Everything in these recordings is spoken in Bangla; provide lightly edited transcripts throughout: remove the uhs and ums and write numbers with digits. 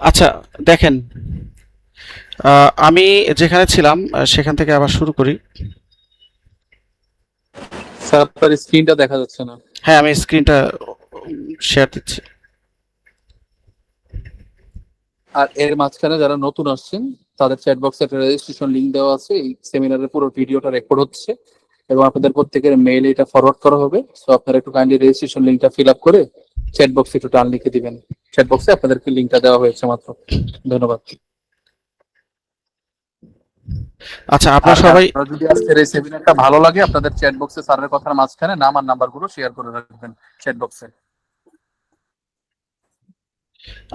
আচ্ছা, দেখেন, আমি যেখানে ছিলাম সেখান থেকে আবার শুরু করি। স্যার আপনার স্ক্রিনটা দেখা যাচ্ছে না। হ্যাঁ, আমি স্ক্রিনটা শেয়ার দিচ্ছি। আর এর মাঝখানে যারা নতুন আসছেন তাদের চ্যাট বক্সে একটা রেজিস্ট্রেশন লিংক দেওয়া আছে। এই সেমিনারের পুরো ভিডিওটা রেকর্ড হচ্ছে এবং আপনাদের প্রত্যেকের মেইলে এটা ফরওয়ার্ড করা হবে। সো আপনারা একটু কাইন্ডলি রেজিস্ট্রেশন লিংকটা ফিল আপ করে চ্যাট বক্সে একটু টান লিখে দিবেন। চ্যাট বক্সে আপনাদেরকে লিংকটা দেওয়া হয়েছে মাত্র। ধন্যবাদ। আচ্ছা, আর আপনারা হ্যাঁ, সবাই আপনারা যদি আজকের এই সেমিনারটা ভালো লাগে আপনাদের চ্যাট বক্সে স্যারের কথার মাঝখানে নাম আর নাম্বারগুলো শেয়ার করে রাখবেন চ্যাট বক্সে।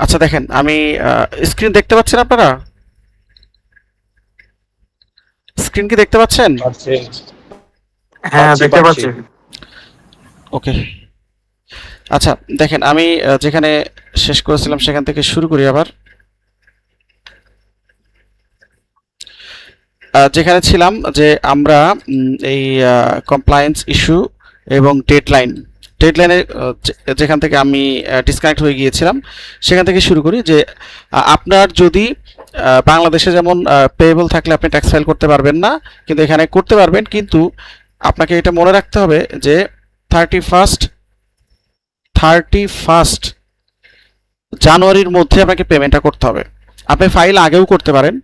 আচ্ছা, দেখেন, আমি স্ক্রিন দেখতে পাচ্ছেন আপনারা? স্ক্রিন কি দেখতে পাচ্ছেন? পাচ্ছি। হ্যাঁ, দেখতে পাচ্ছি। ওকে। আচ্ছা, দেখেন, আমি যেখানে শেষ করেছিলাম সেখান থেকে শুরু করি আবার। যেখানে ছিলাম যে আমরা এই কমপ্লায়েন্স ইস্যু এবং ডেডলাইনে যেখান থেকে আমি ডিসকানেক্ট হয়ে গিয়েছিলাম সেখান থেকে শুরু করি যে আপনার যদি বাংলাদেশে যেমন পেয়েবল থাকলে আপনি ট্যাক্স ফাইল করতে পারবেন না, কিন্তু এখানে করতে পারবেন, কিন্তু আপনাকে এটা মনে রাখতে হবে যে 31 জানুয়ারির মধ্যে আপনাকে পেমেন্টটা করতে হবে। আপনি ফাইল আগেও করতে পারেন,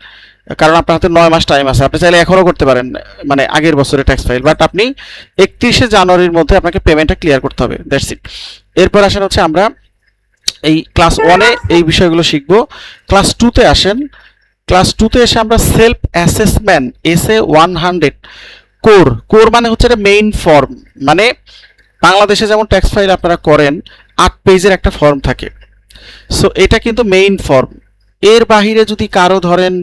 কারণ আপনার হাতে 9 মাস টাইম আছে, আপনি চাইলে এখনও করতে পারেন, মানে আগের বছরের ট্যাক্স ফাইল, বাট আপনি 31 জানুয়ারির মধ্যে আপনাকে পেমেন্টটা ক্লিয়ার করতে হবে। That's it. এরপর আসেন হচ্ছে আমরা এই ক্লাস 1-এ এই বিষয়গুলো শিখবো। ক্লাস 2-তে আসেন। ক্লাস 2-তে এসে আমরা সেলফ অ্যাসেসমেন্ট SA 100 কোর মানে হচ্ছে এটা মেইন ফর্ম। মানে বাংলাদেশে যেমন ট্যাক্স ফাইল আপনারা করেন 8 পেজের একটা ফর্ম থাকে, সো এটা কিন্তু মেইন ফর্ম। এর বাহিরে যদি কারো ধরেন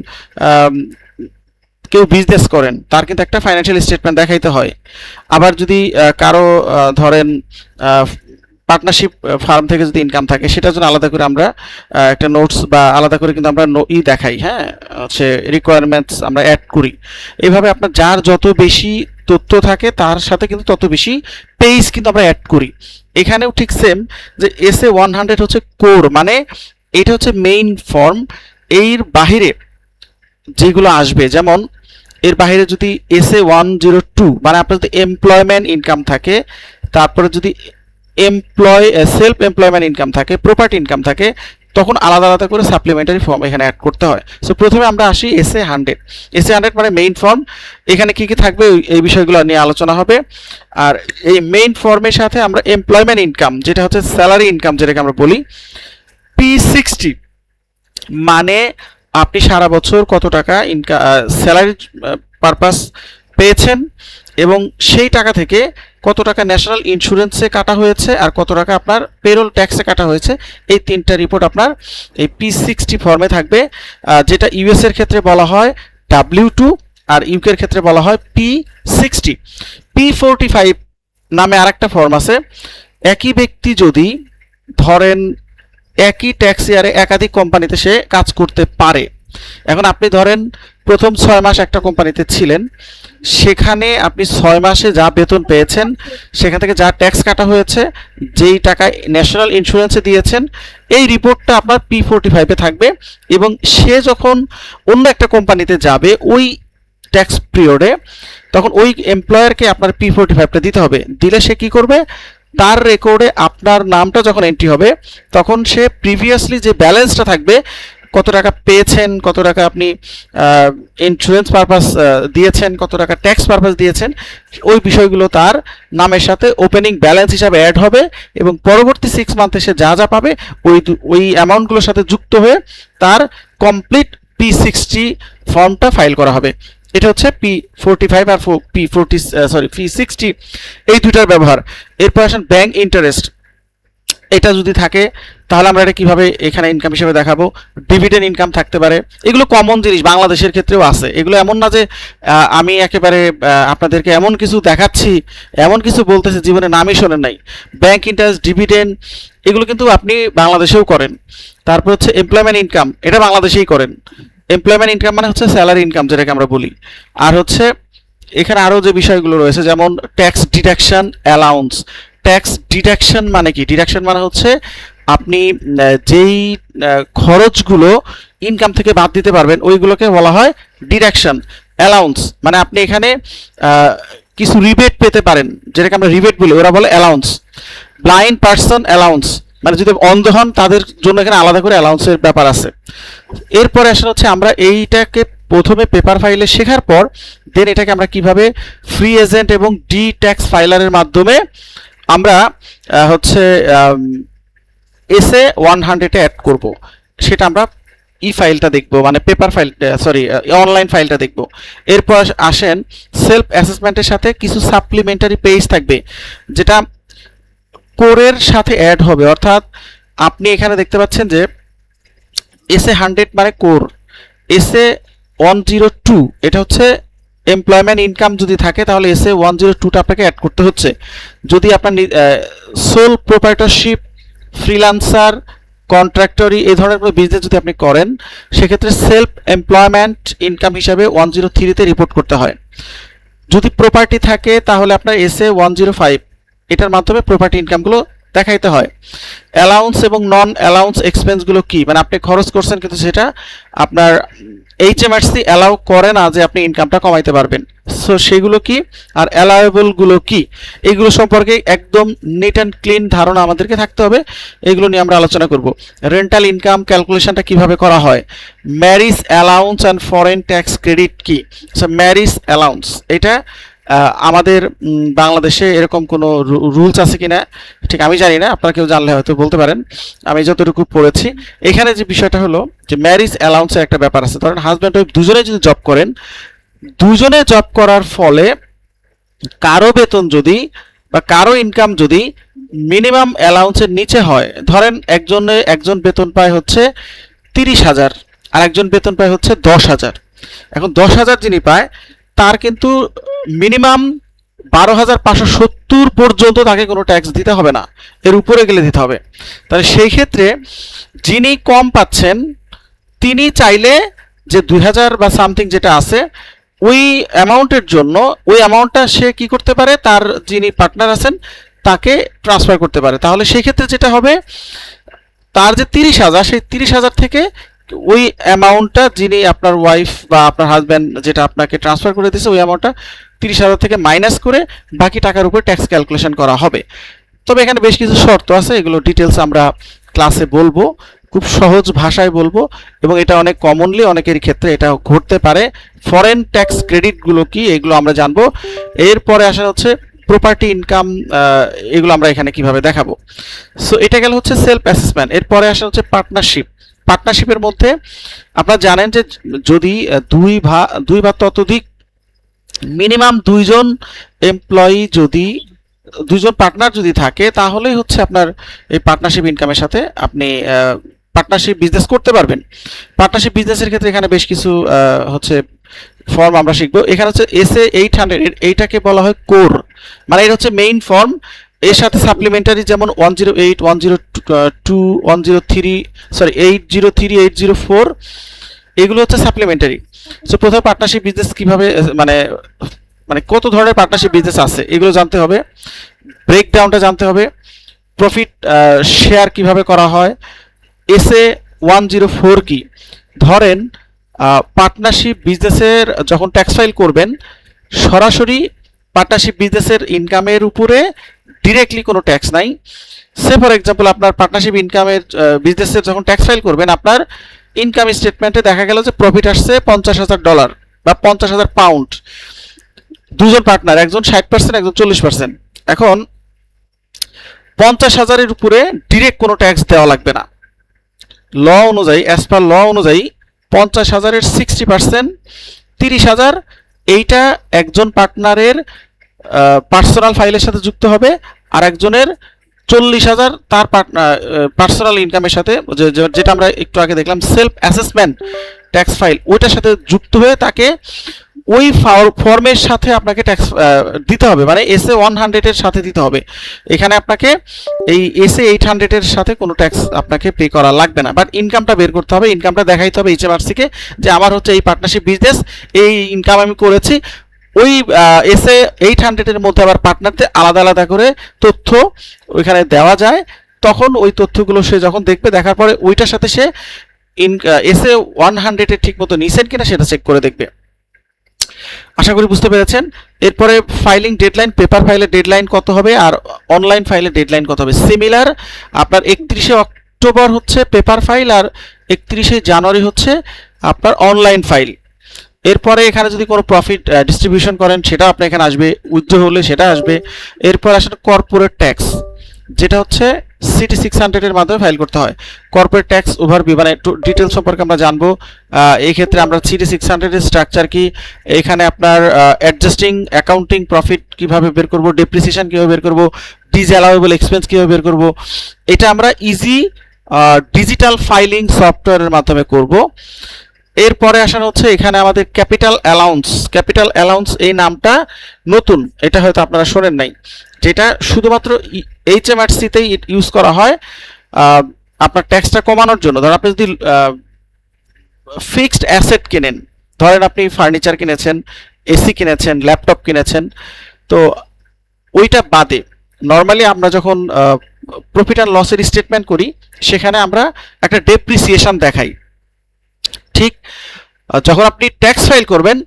কেউ বিজনেস করেন, তার কিন্তু একটা ফাইন্যান্সিয়াল স্টেটমেন্ট দেখাইতে হয়। আবার যদি কারো ধরেন পার্টনারশিপ ফার্ম থেকে যদি ইনকাম থাকে, সেটার জন্য আলাদা করে আমরা একটা নোটস বা আলাদা করে কিন্তু আমরা দেখাই, হ্যাঁ, হচ্ছে রিকোয়ারমেন্টস আমরা অ্যাড করি। এইভাবে আপনার যার যত বেশি তথ্য থাকে তার সাথে কিন্তু তত বেশি পেজ কিন্তু আমরা অ্যাড করি। এখানেও ঠিক সেম, যে SA 100 হচ্ছে কোর, মানে এটা হচ্ছে মেইন ফর্ম। এর বাহিরে যেগুলো আসবে, যেমন এর বাইরে যদি SA 102 মানে আপনার যদি এমপ্লয়মেন্ট ইনকাম থাকে, তারপরে যদি সেলফ এমপ্লয়মেন্ট ইনকাম থাকে, প্রপার্টি ইনকাম থাকে, তখন আলাদা আলাদা করে সাপ্লিমেন্টারি ফর্ম এখানে অ্যাড করতে হয়। সো প্রথমে আমরা আসি SA 100 মানে মেইন ফর্ম। এখানে কি কি থাকবে এই বিষয়গুলো নিয়ে আলোচনা হবে। আর এই মেইন ফর্মের সাথে আমরা এমপ্লয়মেন্ট ইনকাম, যেটা হচ্ছে স্যালারি ইনকাম যেটাকে আমরা বলি, P60 মানে আপনি সারা বছর কত টাকা ইনকাম স্যালারি পারপাস পেয়েছেন, এবং সেই টাকা থেকে কত টাকা ন্যাশনাল ইন্স্যুরেন্সে কাটা হয়েছে আর কত টাকা আপনার পেরোল ট্যাক্সে কাটা হয়েছে। এই 3টা রিপোর্ট আপনার এই P60 ফর্মে থাকবে, যেটা ইউএস এর ক্ষেত্রে বলা হয় W2 আর ইউকে এর ক্ষেত্রে বলা হয় P60। P45 নামে আরেকটা ফর্ম আছে। একই ব্যক্তি যদি ধরেন একই ট্যাক্স ইয়ারে একাধিক কোম্পানিতে সে কাজ করতে পারে। এখন আপনি ধরেন প্রথম 6 মাস একটা কোম্পানিতে ছিলেন, সেখানে আপনি 6 মাসে যা বেতন পেয়েছেন, সেখান থেকে যা ট্যাক্স কাটা হয়েছে, যেই টাকা ন্যাশনাল ইন্স্যুরেন্সে দিয়েছেন, এই রিপোর্টটা আপনার P45-এ থাকবে। এবং সে যখন অন্য একটা কোম্পানিতে যাবে ওই ট্যাক্স পিরিয়ডে, তখন ওই এমপ্লয়ারকে আপনার P45টা দিতে হবে। দিলে সে কি করবে, তার রেকর্ডে আপনার নামটা যখন এন্ট্রি হবে, তখন সে প্রিভিয়াসলি যে ব্যালেন্সটা থাকবে, কত টাকা পেয়েছেন, কত টাকা আপনি ইন্স্যুরেন্স পারপাস দিয়েছেন, কত টাকা ট্যাক্স পারপাস দিয়েছেন, ওই বিষয়গুলো তার নামের সাথে ওপেনিং ব্যালেন্স হিসাবে অ্যাড হবে। এবং পরবর্তী 6 মান্থে সে যা যা পাবে ওই অ্যামাউন্টগুলোর সাথে যুক্ত হয়ে তার কমপ্লিট P60 ফর্মটা ফাইল করা হবে। এটা হচ্ছে P45 আর P60, এই দুইটার ব্যবহার। এরপর আসেন ব্যাংক ইন্টারেস্ট। এটা যদি থাকে তাহলে আমরা এটা কিভাবে এখানে ইনকাম হিসেবে দেখাবো। ডিভিডেন্ড ইনকাম থাকতে পারে, এগুলো কমন জিনিস, বাংলাদেশের ক্ষেত্রেও আছে। এগুলো এমন না যে আমি একেবারে আপনাদেরকে এমন কিছু দেখাচ্ছি, এমন কিছু বলতেছি জীবনে নামই শোনেন নাই। ব্যাংক ইন্টারেস্ট, ডিভিডেন্ড, এগুলো কিন্তু আপনি বাংলাদেশেও করেন। তারপর হচ্ছে এমপ্লয়মেন্ট ইনকাম, এটা বাংলাদেশেই করেন। এমপ্লয়মেন্ট ইনকাম মানে হচ্ছে স্যালারি ইনকাম যেটাকে আমরা বলি। আর হচ্ছে এখানে আরও যে বিষয়গুলো রয়েছে, যেমন tax deduction allowance. Tax deduction মানে কি? ডিডাকশন মানে হচ্ছে আপনি যেই খরচগুলো ইনকাম থেকে বাদ দিতে পারবেন ওইগুলোকে বলা হয় ডিডাকশন অ্যালাউন্স। মানে আপনি এখানে কিছু রিবেট পেতে পারেন, যেটাকে আমরা রিবেট বলি, ওরা বলে অ্যালাউন্স। ব্লাইন্ড পার্সন অ্যালাউন্স, মানে যদি অন্ধ হন তাদের জন্য এখানে আলাদা করে অ্যালাউন্সের ব্যাপার আছে। এরপরে আসলে হচ্ছে আমরা এইটাকে প্রথমে পেপার ফাইলে শেখার পর দেন এটাকে আমরা কিভাবে ফ্রি এজেন্ট এবং ডি ট্যাক্স ফাইলারের মাধ্যমে আমরা হচ্ছে এসএ 100 অ্যাড করব, সেটা আমরা ই ফাইলটা দেখব, মানে পেপার ফাইল, সরি অনলাইন ফাইলটা দেখব। এরপর আসেন সেলফ অ্যাসেসমেন্টের সাথে কিছু সাপ্লিমেন্টারি পেজ থাকবে, যেটা কোরের সাথে অ্যাড হবে। অর্থাৎ আপনি এখানে দেখতে পাচ্ছেন যে এসএ 100 মানে কোর, এসএ 102 এটা হচ্ছে এমপ্লয়মেন্ট ইনকাম যদি থাকে তাহলে এসএ 102টা আপনাকে অ্যাড করতে হচ্ছে। যদি আপনার সোল প্রোপ্রাইটরশিপ, ফ্রিল্যান্সার, কন্ট্রাক্টরি এই ধরনের কোনো বিজনেস যদি আপনি করেন সেক্ষেত্রে সেলফ এমপ্লয়মেন্ট ইনকাম হিসাবে 103তে রিপোর্ট করতে হয়। যদি প্রপার্টি থাকে তাহলে আপনার এসএ 105 এটার মাধ্যমে প্রপার্টি ইনকামগুলো দেখাইতে হয়। অ্যালাউন্স এবং নন অ্যালাউন্স এক্সপেন্সগুলো কি, মানে আপনি খরচ করছেন কিন্তু সেটা আপনার এইচএমআরসি অ্যালাউ করে না যে আপনি ইনকামটা কমাইতে পারবেন, সো সেগুলো কি, আর অ্যালাউয়েবলগুলো কি, এগুলো সম্পর্কে একদম নিট অ্যান্ড ক্লিন ধারণা আমাদেরকে থাকতে হবে। এগুলো নিয়ে আমরা আলোচনা করব। রেন্টাল ইনকাম ক্যালকুলেশনটা কিভাবে করা হয়, marriage allowance and foreign tax credit কি। সো ম্যারিজ অ্যালাউন্স এটা আমাদের বাংলাদেশে এরকম কোনো রুলস আছে কিনা ঠিক আমি জানি না, আপনারা কেউ জানলে হয়তো বলতে পারেন। আমি যতটুকু পড়েছি এখানে যে বিষয়টা হলো যে ম্যারিজ অ্যালাউন্সের একটা ব্যাপার আছে। ধরেন হাজব্যান্ড ওয়াইফ দুজনে যদি জব করেন, দুজনে জব করার ফলে কারো বেতন যদি বা কারো ইনকাম যদি মিনিমাম অ্যালাউন্সের নিচে হয়, ধরেন একজন বেতন পায় হচ্ছে 30,000 আর একজন বেতন পায় হচ্ছে 10,000। এখন 10,000 যিনি পায় তার কিন্তু মিনিমাম 12,570 পর্যন্ত তাকে কোনো ট্যাক্স দিতে হবে না, এর উপরে গেলে দিতে হবে। তাহলে সেই ক্ষেত্রে যিনি কম পাচ্ছেন তিনি চাইলে যে 2,000 বা সামথিং যেটা আছে ওই অ্যামাউন্টের জন্য ওই অ্যামাউন্টটা সে কি করতে পারে, তার যিনি পার্টনার আছেন তাকে ট্রান্সফার করতে পারে। তাহলে সেই ক্ষেত্রে যেটা হবে, তার যে 30,000 সেই 30,000 থেকে ওই অ্যামাউন্টটা যিনি আপনার ওয়াইফ বা আপনার হাজব্যান্ড যেটা আপনাকে ট্রান্সফার করে দিয়েছে ওই অ্যামাউন্টটা 30,000 থেকে মাইনাস করে বাকি টাকার উপর ট্যাক্স ক্যালকুলেশন করা হবে। তবে এখানে বেশ কিছু শর্ত আছে, এগুলো ডিটেলস আমরা ক্লাসে বলবো, খুব সহজ ভাষায় বলবো, এবং এটা অনেক কমনলি অনেকেরই ক্ষেত্রে এটা ঘটতে পারে। ফরেন ট্যাক্স ক্রেডিটগুলো কি এগুলো আমরা জানবো। এরপরে আসা হচ্ছে প্রপার্টি ইনকাম, এগুলো আমরা এখানে কিভাবে দেখাবো। সো এটা গেল হচ্ছে সেলফ অ্যাসেসমেন্ট। এরপরে আসা হচ্ছে পার্টনারশিপ। পার্টনারশিপের মধ্যে আপনারা জানেন যে যদি দুই বা ততোধিক মিনিমাম দুইজন এমপ্লয়ি যদি দুইজন পার্টনার যদি থাকে তাহলেই হচ্ছে আপনার এই পার্টনারশিপ ইনকামের সাথে আপনি পার্টনারশিপ বিজনেস করতে পারবেন। পার্টনারশিপ বিজনেসের ক্ষেত্রে এখানে বেশ কিছু হচ্ছে ফর্ম আমরা শিখবো। এখানে হচ্ছে এসএ 800 এইটাকে বলা হয় কোর, মানে এটা হচ্ছে মেইন ফর্ম। এর সাথে সাপ্লিমেন্টারি যেমন 108, 102, 103, সরি 803, 804 এগুলো হচ্ছে সাপ্লিমেন্টারি। সো প্রথমে পার্টনারশিপ বিজনেস কিভাবে মানে মানে কত ধরনের পার্টনারশিপ বিজনেস আছে এগুলো জানতে হবে, ব্রেকডাউনটা জানতে হবে, প্রফিট শেয়ার কিভাবে করা হয়, এসএ 104 কি। ধরেন পার্টনারশিপ বিজনেসের যখন ট্যাক্স ফাইল করবেন সরাসরি পার্টনারশিপ বিজনেসের ইনকামের উপরে ডিরেক্টলি কোনো ট্যাক্স নাই। সে ফর এক্সাম্পল আপনার পার্টনারশিপ ইনকামের বিজনেসের যখন ট্যাক্স ফাইল করবেন আপনার ইনকাম স্টেটমেন্টে দেখা গেল যে প্রফিট আসছে $50,000 বা 50,000 পাউন্ড। দুজন পার্টনার, একজন 60% একজন 40%। এখন 50,000-এর উপরে ডিরেক্ট কোনো ট্যাক্স দেওয়া লাগবে না। ল অনুযায়ী, অ্যাজ পার ল অনুযায়ী 50,000-এর 60% 30,000 এইটা একজন পার্টনারের পার্সোনাল ফাইলের সাথে যুক্ত হবে, আর একজনের 40,000 তার পার্সোনাল ইনকামের সাথে যেটা আমরা একটু আগে দেখলাম সেলফ অ্যাসেসমেন্ট ট্যাক্স ফাইল ওইটার সাথে যুক্ত হয়ে তাকে ওই ফর্মের সাথে আপনাকে ট্যাক্স দিতে হবে, মানে এসএ 100-এর সাথে দিতে হবে। এখানে আপনাকে এই এসএ 800-এর সাথে কোনো ট্যাক্স আপনাকে পে করা লাগবে না, বাট ইনকামটা বের করতে হবে, ইনকামটা দেখাইতে হবে এইচএমআরসিকে যে আমার হচ্ছে এই পার্টনারশিপ বিজনেস, এই ইনকাম আমি করেছি। ওই এসএ 800-এর মধ্যে আবার পার্টনারদের আলাদা আলাদা করে তথ্য ওইখানে দেওয়া যায়, তখন ওই তথ্যগুলো সে যখন দেখবে, দেখার পরে ওইটার সাথে সে এসে 100 এর ঠিক মতো নিছেন কিনা সেটা চেক করে দেখবে। আশা করি বুঝতে পেরেছেন। এরপরে ফাইলিং ডেডলাইন, পেপার ফাইলের ডেডলাইন কত হবে আর অনলাইন ফাইলের ডেডলাইন কত হবে। সিমিলার, আপনার 31শে অক্টোবর হচ্ছে পেপার ফাইল আর 31শে জানুয়ারি হচ্ছে আপনার অনলাইন ফাইল। এরপরে এখানে যদি কোনো প্রফিট ডিস্ট্রিবিউশন করেন সেটা আপনার এখানে আসবে, উইথড্র হলে সেটা আসবে। এরপর আসলে কর্পোরেট ট্যাক্স, যেটা হচ্ছে সিটি 600 এর মাধ্যমে ফাইল করতে হয়। কর্পোরেট ট্যাক্স ওভারভিউ মানে একটু ডিটেলস সম্পর্কে আমরা জানবো। এই ক্ষেত্রে আমরা সিটি 600 এর স্ট্রাকচার কি, এখানে আপনার অ্যাডজাস্টিং অ্যাকাউন্টিং প্রফিট কিভাবে বের করব, ডেপ্রিসিয়েশন কিভাবে বের করব, ডিসঅ্যালাউয়েবল এক্সপেন্স কিভাবে বের করব, এটা আমরা ইজি ডিজিটাল ফাইলিং সফটওয়্যারের মাধ্যমে করব। এরপরে আসানো হচ্ছে এখানে আমাদের ক্যাপিটাল অ্যালাউন্স। ক্যাপিটাল অ্যালাউন্স এই নামটা নতুন, এটা হয়তো আপনারা শোনেন নাই, যেটা শুধুমাত্র HMRC-তেই ইউজ করা হয় আপনার ট্যাক্সটা কমানোর জন্য। ধরেন আপনি যদি ফিক্সড অ্যাসেট কেনেন, ধরেন আপনি ফার্নিচার কিনেছেন, এসি কিনেছেন, ল্যাপটপ কিনেছেন, তো ওইটা বাদে নর্মালি আমরা যখন প্রফিট অ্যান্ড লসের স্টেটমেন্ট করি সেখানে আমরা একটা ডেপ্রিসিয়েশন দেখাই। ঠিক যখন আপনি ট্যাক্স ফাইল করবেন,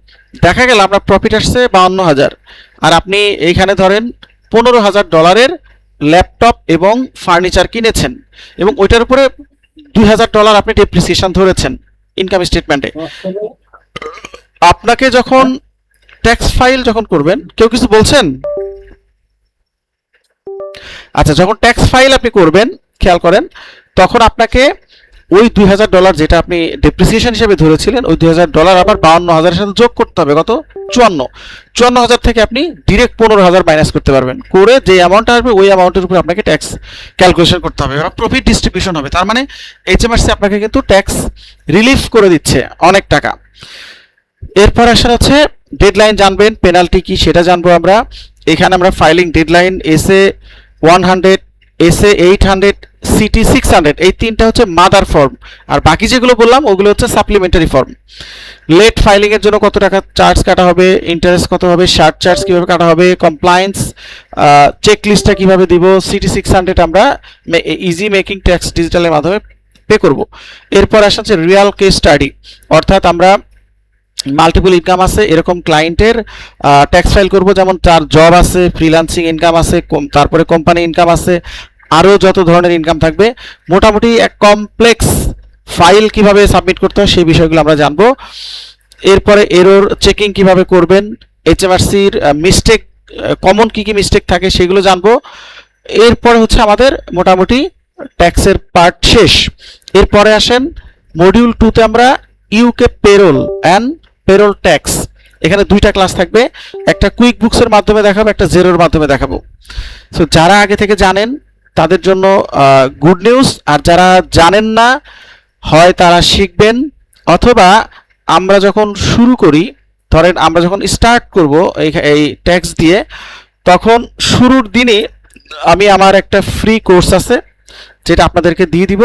দেখা গেল আপনার প্রফিট আসছে 52,000 আর আপনি এইখানে ধরেন $15,000 ল্যাপটপ এবং ফার্নিচার কিনেছেন এবং ওইটার উপরে $2,000 আপনি ডেপ্রিসিয়েশন ধরেছেন ইনকাম স্টেটমেন্টে। আপনাকে যখন ট্যাক্স ফাইল যখন করবেন, কেউ কিছু বলছেন? আচ্ছা, যখন ট্যাক্স ফাইল আপনি করবেন খেয়াল করেন, তখন আপনাকে ওই $2,000 যেটা আপনি ডেপ্রিসিয়েশন হিসেবে ধরেছিলেন ওই $2,000 আবার 52,000 এর সাথে যোগ করতে হবে। কত? 54,000 থেকে আপনি ডিরেক্ট 15,000 মাইনাস করতে পারবেন, করে যে অ্যামাউন্ট আসবে ওই অ্যামাউন্টের উপর আপনাকে ট্যাক্স ক্যালকুলেশন করতে হবে। এবার প্রফিট ডিস্ট্রিবিউশন হবে, তার মানে HMRC আপনাকে কিন্তু ট্যাক্স রিলিফ করে দিচ্ছে অনেক টাকা। এরপর আসা হচ্ছে ডেডলাইন জানবেন, পেনাল্টি কি সেটা জানবো আমরা। এখানে আমরা filing deadline SA 100, SA 800, city 600 এই তিনটা হচ্ছে মাদার ফর্ম, আর বাকি যেগুলো বললাম ওগুলো হচ্ছে সাপ্লিমেন্টারি ফর্ম। লেট ফাইলিং এর জন্য কত টাকা চার্জ কাটা হবে, ইন্টারেস্ট কত হবে, শার্ট চার্জ কিভাবে কাটা হবে, কমপ্লায়েন্স চেক লিস্টটা কিভাবে দিব, সিটি 600 আমরা ইজি মেকিং ট্যাক্স ডিজিটালের মাধ্যমে পে করব। এরপর আসছে রিয়াল কেস স্টাডি, অর্থাৎ আমরা মাল্টিপল ইনকাম আছে এরকম ক্লায়েন্টের ট্যাক্স ফাইল করব, যেমন তার জব আছে, ফ্রিল্যান্সিং ইনকাম আছে, তারপরে কোম্পানি ইনকাম আছে, আরও যত ধরনের ইনকাম থাকবে, মোটামুটি এক কমপ্লেক্স ফাইল কিভাবে সাবমিট করতে হয় সেই বিষয়গুলো আমরা জানবো। এরপরে এরর চেকিং কিভাবে করবেন, HMRC-র মিস্টেক কমন কি কি মিস্টেক থাকে সেগুলো জানবো। এরপরে হচ্ছে আমাদের মোটামুটি ট্যাক্সের পার্ট শেষ। এরপরে আসেন মডিউল 2-তে আমরা UK payroll and payroll tax, এখানে দুইটা ক্লাস থাকবে, একটা কুইক বুকসের মাধ্যমে দেখাবো, একটা জেরোর মাধ্যমে দেখাবো। সো যারা আগে থেকে জানেন তাদের জন্য গুড নিউজ, আর যারা জানেন না হয় তারা শিখবেন, অথবা আমরা যখন শুরু করি, ধরেন আমরা যখন স্টার্ট করব এই ট্যাক্স দিয়ে, তখন শুরুর দিনে আমি আমার একটা ফ্রি কোর্স আছে যেটা আপনাদেরকে দিয়ে দিব।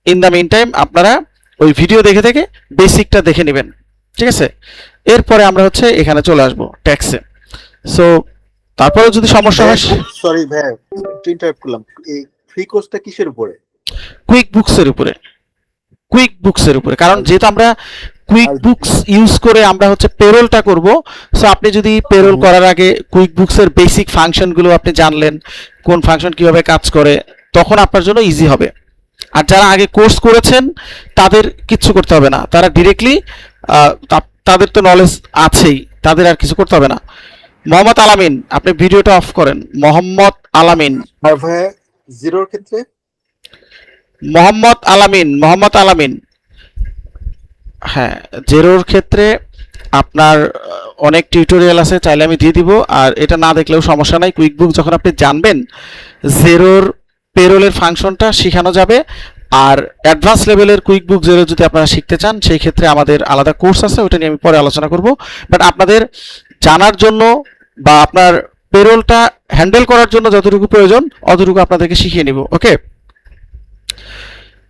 ইন দ্য মিন টাইম আপনারা ওই ভিডিও দেখে দেখে বেসিকটা দেখে নেবেন, ঠিক আছে? এরপরে আমরা হচ্ছে এখানে চলে আসবো ট্যাক্সে। সো তারপরে যদি সমস্যা হয়, সরি ভাই একটু ইন্টারাপ্ট করলাম, এই ফ্রি কোর্সটা কিসের উপরে? কুইক বুকসের উপরে। কুইক বুকসের উপরে, কারণ যেহেতু আমরা কুইক বুকস ইউজ করে আমরা হচ্ছে পেরোলটা করব, সো আপনি যদি পেরোল করার আগে কুইক বুকসের বেসিক ফাংশনগুলো আপনি জানলেন, কোন ফাংশন কিভাবে কাজ করে, তখন আপনার জন্য ইজি হবে। আর যারা আগে কোর্স করেছেন তাদের কিচ্ছু করতে হবে না, তারা ডিরেক্টলি তাদের তো নলেজ আছেই, তাদের আর কিছু করতে হবে না। মোহাম্মদ আলামিন, আপনি ভিডিওটা অফ করেন। মোহাম্মদ আলামিন, আর ভাই জিরোর ক্ষেত্রে মোহাম্মদ আলামিন, হ্যাঁ জেরোর ক্ষেত্রে আপনার অনেক টিউটোরিয়াল আছে, চাইলে আমি দিয়ে দিব, আর এটা না দেখলেও সমস্যা নাই। কুইক বুক যখন আপনি জানবেন, জেরোর পেরোলের ফাংশনটা শেখানো যাবে। আর অ্যাডভান্স লেভেলের কুইক বুক জেরো যদি আপনারা শিখতে চান, সেই ক্ষেত্রে আমাদের আলাদা কোর্স আছে, ওটা নিয়ে আমি পরে আলোচনা করব। বাট আপনাদের জানার জন্য বা আপনার পেরোলটা হ্যান্ডেল করার জন্য যতটুকু প্রয়োজন অতটুকু আপনাদেরকে শিখিয়ে নিব, ওকে?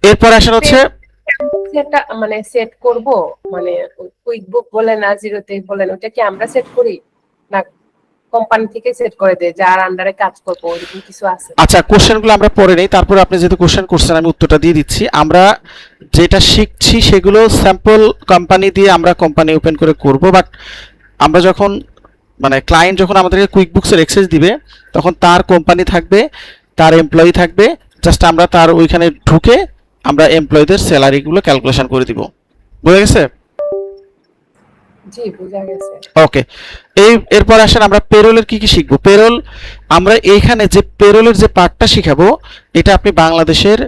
এরপর আসেন হচ্ছে সেটা মানে সেট করব, মানে কুইক বুক বলেন আর জিরোতে বলেন, ওটা কি আমরা সেট করি না কোম্পানি থেকে সেট করে দেয় যার আন্ডারে কাজ করবো এরকম কিছু আছে? আচ্ছা, কোশ্চেনগুলো আমরা পরে নেই, তারপরে আপনি যেহেতু কোশ্চেন করছেন আমি উত্তরটা দিয়ে দিচ্ছি। আমরা যেটা শিখছি সেগুলো স্যাম্পল কোম্পানি দিয়ে আমরা কোম্পানি ওপেন করে করব, বাট আমরা যখন মানে ক্লায়েন্ট যখন আমাদেরকে কুইক বুকসের এক্সেস দিবে তখন তার কোম্পানি থাকবে, তার এমপ্লয়ি থাকবে, জাস্ট আমরা তার ওইখানে ঢুকে আমরা এমপ্লয়ীদের স্যালারিগুলো ক্যালকুলেশন করে দিব। বুঝে গেছে? জি বুঝা গেছে। ওকে, এরপর আসেন আমরা পেরোলের কি কি শিখবো। পেরোল আমরা এইখানে যে পেরোলের যে পার্টটা শিখাবো এটা আপনি বাংলাদেশের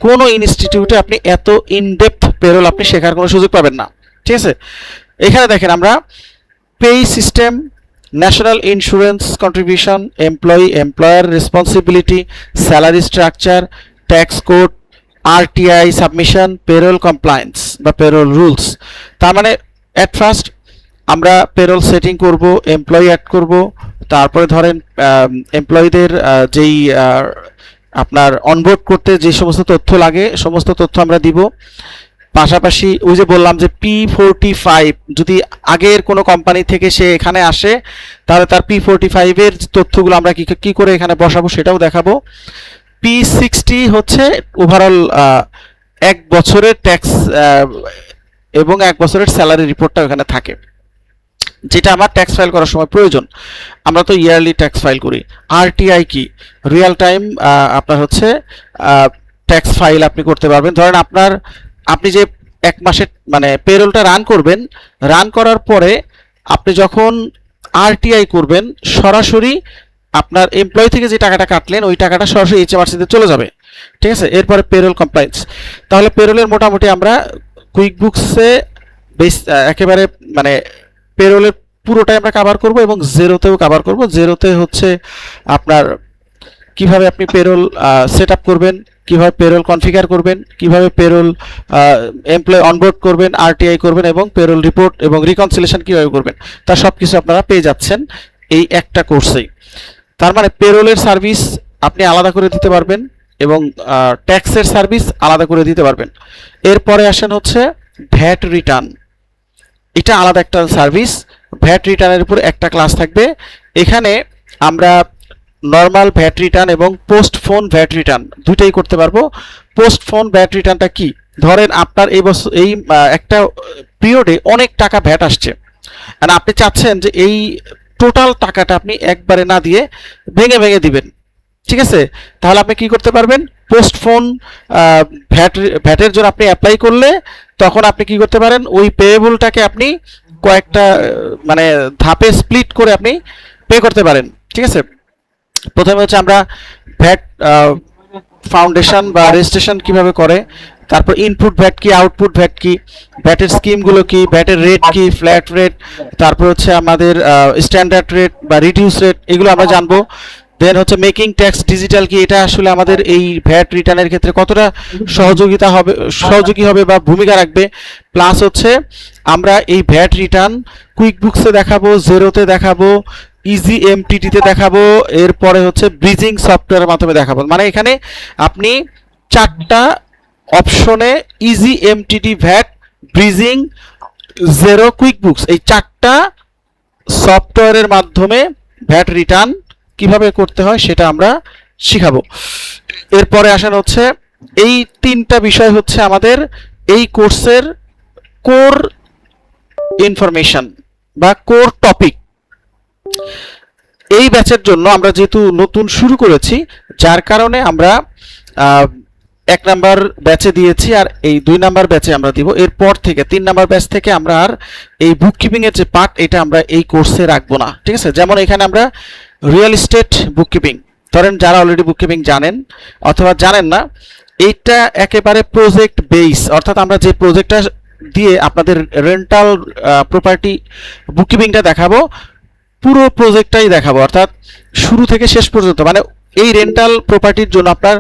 কোনো ইনস্টিটিউটে আপনি এত ইনডেপথ পেরোল আপনি শেখার কোনো সুযোগ পাবেন না। ঠিক আছে, এখানে দেখেন আমরা pay system, national insurance contribution, employee employer responsibility, salary structure, tax code, RTI submission, payroll compliance বা পেরোল রুলস। তার মানে অ্যাট ফার্স্ট আমরা পেরোল সেটিং করব, এমপ্লয়ি অ্যাড করব, তারপরে ধরেন এমপ্লয়ীদের যেই আপনার অনবোর্ড করতে যে সমস্ত তথ্য লাগে সমস্ত তথ্য আমরা দিব। পাশাপাশি ওই যে বললাম যে P45 যদি আগের কোনো কোম্পানি থেকে সে এখানে আসে তাহলে তার P45 এর তথ্যগুলো আমরা কি করে এখানে বসাবো সেটাও দেখাবো। P60 হচ্ছে ওভারঅল 1 বছরের ট্যাক্স এবং 1 বছরের স্যালারি রিপোর্টটা ওখানে থাকে, যেটা আমার ট্যাক্স ফাইল করার সময় প্রয়োজন। আমরা তো ইয়ারলি ট্যাক্স ফাইল করি। আরটিআই কি? রিয়েল টাইম আপনার হচ্ছে ট্যাক্স ফাইল আপনি করতে পারবেন। ধরেন আপনি যে 1 মাসের মানে পেরোলটা রান করবেন, রান করার পরে আপনি যখন আরটিআই করবেন সরাসরি আপনার এমপ্লয়ি থেকে যে টাকাটা কাটলেন ওই টাকাটা সরাসরি এইচএমআরসিতে চলে যাবে। ঠিক আছে, এরপরে পেরোল কমপ্লায়েন্স। তাহলে পেরোলের মোটামুটি আমরা কুইক বুকসে বেশ একেবারে মানে পেরোলের পুরোটাই আমরা কভার করব এবং জেরোতেও কভার করব। জেরোতে হচ্ছে আপনার কিভাবে আপনি পেরোল সেট আপ করবেন, কিভাবে পেরোল কনফিগার করবেন, কিভাবে পেরোল এমপ্লয় অনবোর্ড করবেন, আরটিআই করবেন এবং পেরোল রিপোর্ট এবং রিকনসিলেশন কিভাবে করবেন তার সব কিছু আপনারা পেয়ে যাচ্ছেন এই একটা কোর্সেই। তার মানে পেরোলের সার্ভিস আপনি আলাদা করে দিতে পারবেন এবং ট্যাক্সের সার্ভিস আলাদা করে দিতে পারবেন। এরপরে আসেন হচ্ছে ভ্যাট রিটার্ন, এটা আলাদা একটা সার্ভিস। ভ্যাট রিটার্নের উপর একটা ক্লাস থাকবে। এখানে আমরা নর্মাল ভ্যাট রিটার্ন এবং পোস্ট ফোন ভ্যাট রিটার্ন দুইটাই করতে পারবো। পোস্ট ফোন ভ্যাট রিটার্নটা কি? ধরেন আপনার এই বছর এই একটা পিরিয়ডে অনেক টাকা ভ্যাট আসছে আর আপনি চাচ্ছেন যে এই টোটাল টাকাটা আপনি একবারে না দিয়ে ভেঙে ভেঙে দিবেন। ঠিক আছে, তাহলে আপনি কি করতে পারবেন? পোস্ট ফোন ভ্যাটের জন্য আপনি অ্যাপ্লাই করলে তখন আপনি কি করতে পারেন? ওই পেয়েবলটাকে আপনি কয়েকটা মানে ধাপে স্প্লিট করে আপনি পে করতে পারেন। ঠিক আছে, প্রথমে হচ্ছে আমরা ভ্যাট ফাউন্ডেশন বা রেজিস্ট্রেশন কিভাবে করে, তারপর ইনপুট ভ্যাট কি, আউটপুট ভ্যাট কি, ভ্যাটের স্কিমগুলো কি, ভ্যাটের রেট কি, ফ্ল্যাট রেট, তারপর হচ্ছে আমাদের স্ট্যান্ডার্ড রেট বা রিডিউস রেট, এগুলো আমরা জানবো। দেন হচ্ছে মেকিং ট্যাক্স ডিজিটাল কি, এটা আসলে আমাদের এই ভ্যাট রিটার্নের ক্ষেত্রে কতটা সহযোগী হবে বা ভূমিকা রাখবে। প্লাস হচ্ছে আমরা এই ভ্যাট রিটার্ন কুইক বুকসে দেখাবো, জেরোতে দেখাবো, ইজি এমটিটিতে দেখাবো, এরপরে হচ্ছে ব্রিজিং সফটওয়্যারের মাধ্যমে দেখাবো। মানে এখানে আপনি 4টা অপশনে easy MTT VAT bridging zero quick books এই 4টা সফটওয়্যারের মাধ্যমে ভ্যাট রিটার্ন কিভাবে করতে হয় সেটা আমরা শিখাবো। এরপরে আসেন হচ্ছে এই 3টা বিষয় হচ্ছে আমাদের এই কোর্সের কোর ইনফরমেশন বা কোর টপিক। এই ব্যাচের জন্য আমরা যেহেতু নতুন শুরু করেছি যার কারণে আমরা 1 নাম্বার ব্যাচে দিয়েছি আর এই 2 নাম্বার ব্যাচে আমরা দিব। এরপর থেকে 3 নাম্বার ব্যাচ থেকে আমরা আর এই বুককিপিং এর যে পার্ট এটা আমরা এই কোর্সে রাখবো না। ঠিক আছে, যেমন এখানে আমরা রিয়েল এস্টেট বুককিপিং, ধরেন যারা অলরেডি বুককিপিং জানেন অথবা জানেন না, এইটা একেবারে প্রজেক্ট বেস, অর্থাৎ আমরা যে প্রজেক্টটা দিয়ে আপনাদের রেন্টাল প্রপার্টি বুককিপিংটা দেখাবো পুরো প্রজেক্টটাই দেখাবো, অর্থাৎ শুরু থেকে শেষ পর্যন্ত। মানে এই রেন্টাল প্রপার্টির জন্য আপনার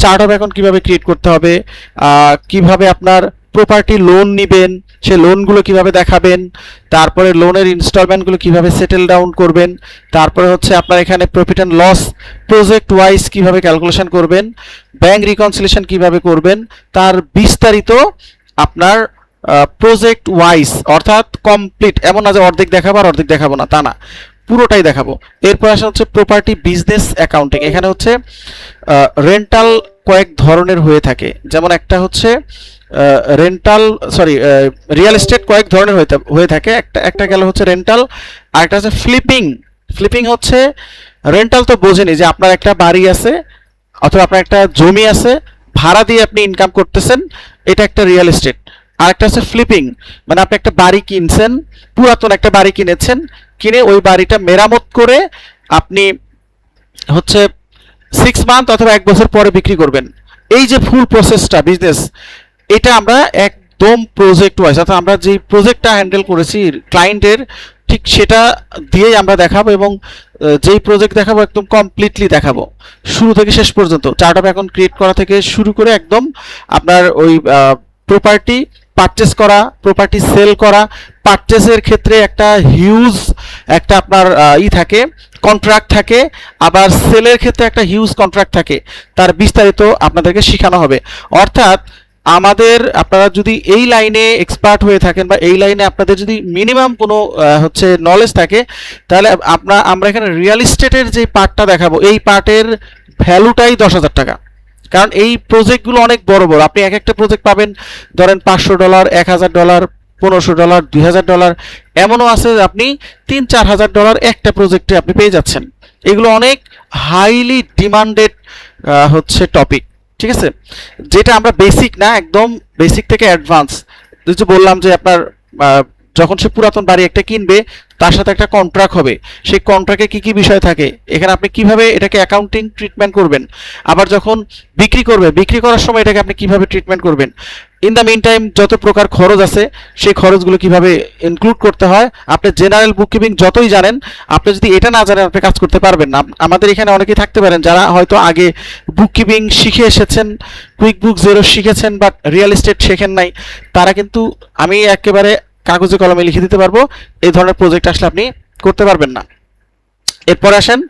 চার্ট অফ অ্যাকাউন্ট কিভাবে ক্রিয়েট করতে হবে, কিভাবে আপনার প্রপার্টি লোন নেবেন সেই লোনগুলো কিভাবে দেখাবেন, তারপরে লোনের ইনস্টলমেন্টগুলো কিভাবে সেটেল ডাউন করবেন, তারপরে হচ্ছে আপনার এখানে profit and loss project wise কিভাবে ক্যালকুলেশন করবেন, ব্যাংক রিকনসিলেশন কিভাবে করবেন, তার বিস্তারিত আপনার প্রজেক্ট ওয়াইজ, অর্থাৎ কমপ্লিট, এমন না যে অর্ধেক দেখাবো আর অর্ধেক দেখাবো না, তা না, পুরোটাই দেখাবো। এরপর আসা হচ্ছে প্রপার্টি বিজনেস অ্যাকাউন্টিং। এখানে হচ্ছে রেন্টাল কয়েক ধরনের হয়ে থাকে, যেমন একটা হচ্ছে রিয়েল এস্টেট কয়েক ধরনের হয়ে থাকে। একটা একটা গেল হচ্ছে রেন্টাল, আর একটা হচ্ছে ফ্লিপিং। ফ্লিপিং হচ্ছে, রেন্টাল তো বোঝেনি যে আপনার একটা বাড়ি আছে অথবা আপনার একটা জমি আছে, ভাড়া দিয়ে আপনি ইনকাম করতেছেন, এটা একটা রিয়েল এস্টেট। আর একটা হচ্ছে ফ্লিপিং, মানে আপনি একটা বাড়ি কিনছেন, পুরাতন একটা বাড়ি কিনেছেন, কিনে ওই বাড়িটা মেরামত করে আপনি হচ্ছে 6 মান্থ অথবা 1 বছর পরে বিক্রি করবেন। এই যে ফুল প্রসেসটা বিজনেস, এটা আমরা একদম প্রজেক্ট ওয়াইজ, অর্থাৎ আমরা যে প্রজেক্টটা হ্যান্ডেল করেছি ক্লায়েন্টের, ঠিক সেটা দিয়েই আমরা দেখাবো, এবং যেই প্রজেক্ট দেখাবো একদম কমপ্লিটলি দেখাবো শুরু থেকে শেষ পর্যন্ত। চার্ট অফ অ্যাকাউন্ট ক্রিয়েট করা থেকে শুরু করে একদম আপনার ওই প্রপার্টি পারচেস করা, প্রপার্টি সেল করা, পারচেসের ক্ষেত্রে একটা হিউজ একটা আপনার থাকে, কন্ট্রাক্ট থাকে, আবার সেলের ক্ষেত্রে একটা হিউজ কন্ট্রাক্ট থাকে, তার বিস্তারিত আপনাদেরকে শেখানো হবে। অর্থাৎ আপনারা যদি এই লাইনে এক্সপার্ট হয়ে থাকেন বা এই লাইনে আপনাদের যদি মিনিমাম কোনো হচ্ছে নলেজ থাকে, তাহলে আমরা এখানে রিয়েল এস্টেটের যে পার্টটা দেখাবো, এই পার্টের ভ্যালুটাই 10,000 টাকা। কারণ এই প্রজেক্টগুলো অনেক বড় বড়, আপনি এক একটা প্রজেক্ট পাবেন ধরেন $500, $1,000, $1,500, $2,000, এমনও আছে যে আপনি $3,000-4,000 একটা প্রজেক্টে আপনি পেয়ে যাচ্ছেন। এগুলো অনেক হাইলি ডিমান্ডেড হচ্ছে টপিক, ঠিক আছে, যেটা আমরা বেসিক না, একদম বেসিক থেকে অ্যাডভান্স। যে বললাম যে আপনার যখন সে পুরাতন বাড়ি একটা কিনবে, তার সাথে একটা কন্ট্রাক্ট হবে, সেই কন্ট্রাক্টে কি কি বিষয় থাকে, এখানে আপনি কিভাবে এটাকে অ্যাকাউন্টিং ট্রিটমেন্ট করবেন, আবার যখন বিক্রি করবে, বিক্রি করার সময় এটাকে আপনি কিভাবে ট্রিটমেন্ট করবেন, ইন দ্য মিন টাইম যত প্রকার খরচ আছে সেই খরচগুলো কিভাবে ইনক্লুড করতে হয়। আপনি জেনারেল বুককিপিং যতই জানেন, আপনি যদি এটা না জানেন আপনি কাজ করতে পারবেন না। আমাদের এখানে অনেকেই থাকতে পারেন যারা হয়তো আগে বুককিপিং শিখে এসেছেন, কুইক বুক জেরো শিখেছেন, বাট রিয়েল এস্টেট শেখেন নাই, তারা কিন্তু আমি একেবারে কাগজে কলমে লিখে দিতে পারবো এই ধরনের প্রজেক্ট আসলে আপনি করতে পারবেন না। এরপর আসেন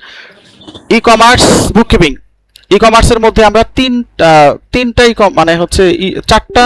ই কমার্স বুককিপিং। ই কমার্সের মধ্যে আমরা তিনটাই মানে হচ্ছে চারটা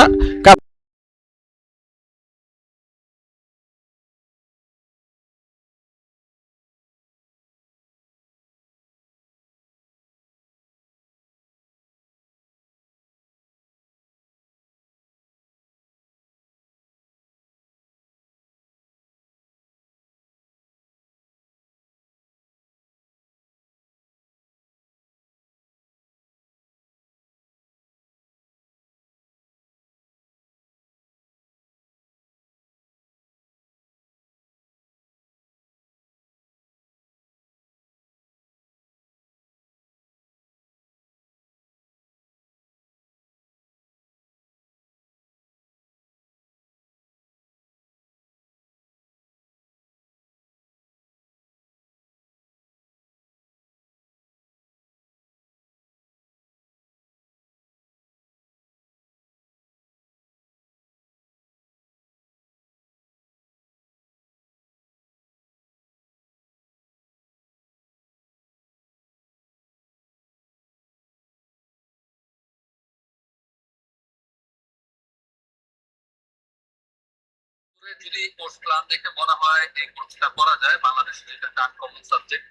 যদি কোর্স প্ল্যান দেখে মনে হয় এই কোর্সটা করা যায়, বাংলাদেশে এটা টান কমন সাবজেক্ট,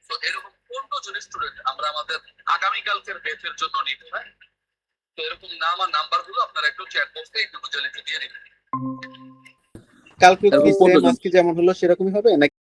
তো এরকম 15 জন স্টুডেন্ট আমরা আমাদের আগামীকালকের ব্যাচের জন্য নিতে হয়। তো এরকম নাম আর নাম্বারগুলো আপনারা একটু চ্যাট বক্সে ইন্ডিভিজুয়ালি দিয়ে নেবেন। কালকে কি এরকম 15 সেম জন। আজকে যেমন হলো সেরকমই হবে নাকি?